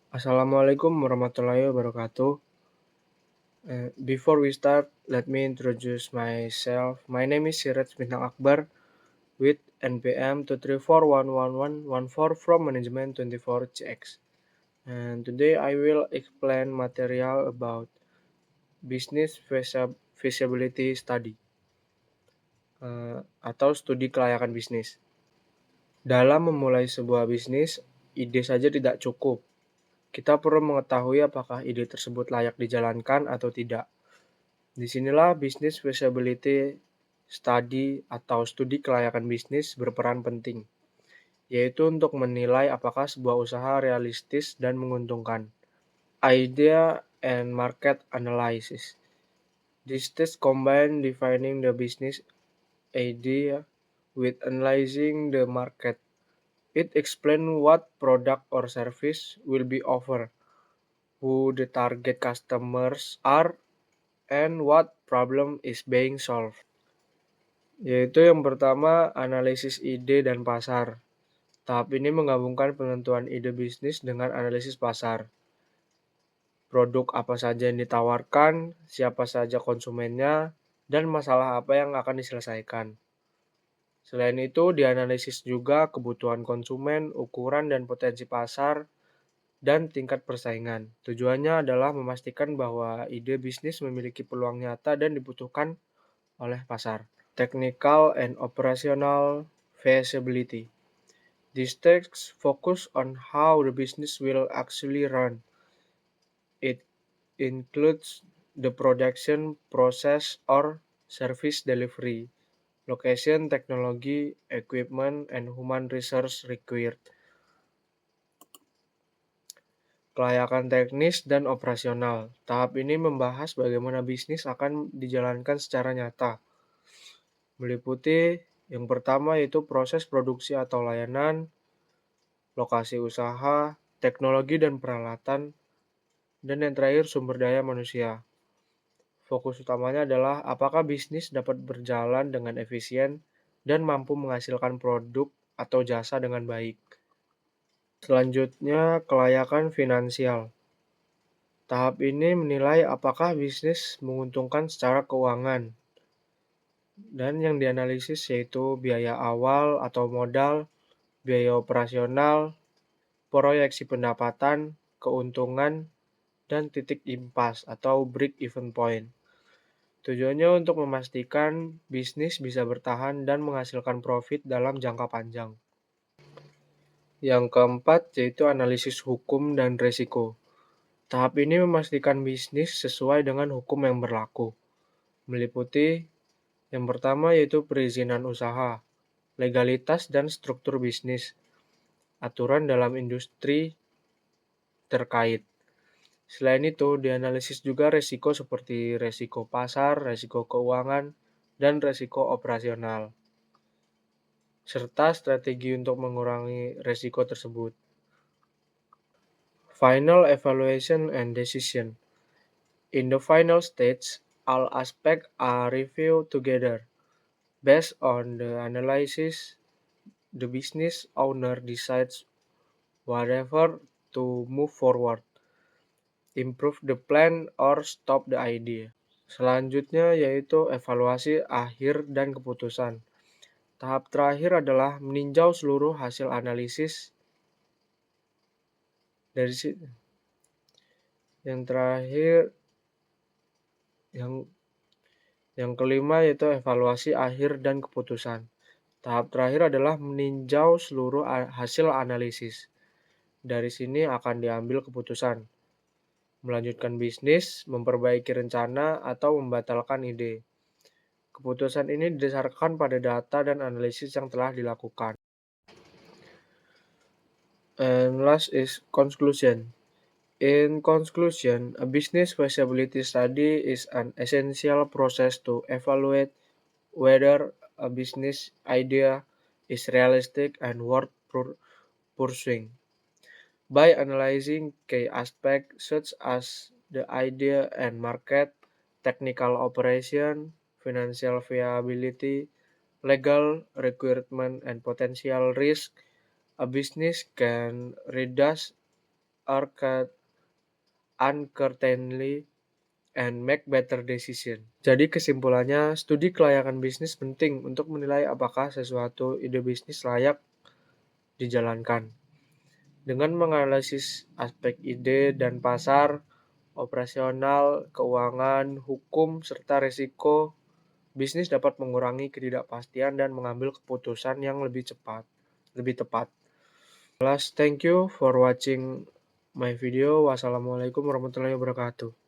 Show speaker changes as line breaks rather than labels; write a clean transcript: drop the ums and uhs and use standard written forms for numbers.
Assalamualaikum warahmatullahi wabarakatuh. Before we start, let me introduce myself. My name is Siraj Bintang Akbar with NPM 234111114 from Management 24CX. And today I will explain material about business feasibility study atau studi kelayakan bisnis. Dalam memulai sebuah bisnis, ide saja tidak cukup. Kita perlu mengetahui apakah ide tersebut layak dijalankan atau tidak. Disinilah Business Feasibility Study atau studi kelayakan bisnis berperan penting, yaitu untuk menilai apakah sebuah usaha realistis dan menguntungkan. Idea and Market Analysis. This test combine defining the business idea with analyzing the market. It explains what product or service will be offered, who the target customers are, and what problem is being solved. Yaitu yang pertama, analisis ide dan pasar. Tahap ini menggabungkan penentuan ide bisnis dengan analisis pasar. Produk apa saja yang ditawarkan, siapa saja konsumennya, dan masalah apa yang akan diselesaikan. Selain itu, dianalisis juga kebutuhan konsumen, ukuran dan potensi pasar, dan tingkat persaingan. Tujuannya adalah memastikan bahwa ide bisnis memiliki peluang nyata dan dibutuhkan oleh pasar. Technical and operational feasibility. These texts focus on how the business will actually run. It includes the production process or service delivery, location, technology, equipment, and human resource required. Kelayakan teknis dan operasional. Tahap ini membahas bagaimana bisnis akan dijalankan secara nyata. Meliputi yang pertama yaitu proses produksi atau layanan, lokasi usaha, teknologi dan peralatan, dan yang terakhir sumber daya manusia. Fokus utamanya adalah apakah bisnis dapat berjalan dengan efisien dan mampu menghasilkan produk atau jasa dengan baik. Selanjutnya, kelayakan finansial. Tahap ini menilai apakah bisnis menguntungkan secara keuangan. Dan yang dianalisis yaitu biaya awal atau modal, biaya operasional, proyeksi pendapatan, keuntungan, dan titik impas atau break-even point. Tujuannya untuk memastikan bisnis bisa bertahan dan menghasilkan profit dalam jangka panjang. Yang keempat yaitu analisis hukum dan risiko. Tahap ini memastikan bisnis sesuai dengan hukum yang berlaku. Meliputi yang pertama yaitu perizinan usaha, legalitas dan struktur bisnis, aturan dalam industri terkait. Selain itu, dianalisis juga risiko seperti risiko pasar, risiko keuangan, dan risiko operasional, serta strategi untuk mengurangi risiko tersebut. Final evaluation and decision. In the final stage, all aspects are reviewed together. Based on the analysis, the business owner decides whether to move forward, improve the plan, or stop the idea. Selanjutnya yaitu evaluasi akhir dan keputusan. Tahap terakhir adalah meninjau seluruh hasil analisis. Dari situ, yang terakhir, yang kelima yaitu evaluasi akhir dan keputusan. Tahap terakhir adalah meninjau seluruh hasil analisis. Dari sini akan diambil keputusan, melanjutkan bisnis, memperbaiki rencana, atau membatalkan ide. Keputusan ini didasarkan pada data dan analisis yang telah dilakukan. And last is conclusion. In conclusion, a business feasibility study is an essential process to evaluate whether a business idea is realistic and worth pursuing. By analyzing key aspects such as the idea and market, technical operation, financial viability, legal requirement, and potential risk, a business can reduce uncertainty and make better decision. Jadi kesimpulannya, studi kelayakan bisnis penting untuk menilai apakah sesuatu ide bisnis layak dijalankan. Dengan menganalisis aspek ide dan pasar, operasional, keuangan, hukum, serta risiko, bisnis dapat mengurangi ketidakpastian dan mengambil keputusan yang lebih tepat. Thank you for watching my video. Wassalamualaikum warahmatullahi wabarakatuh.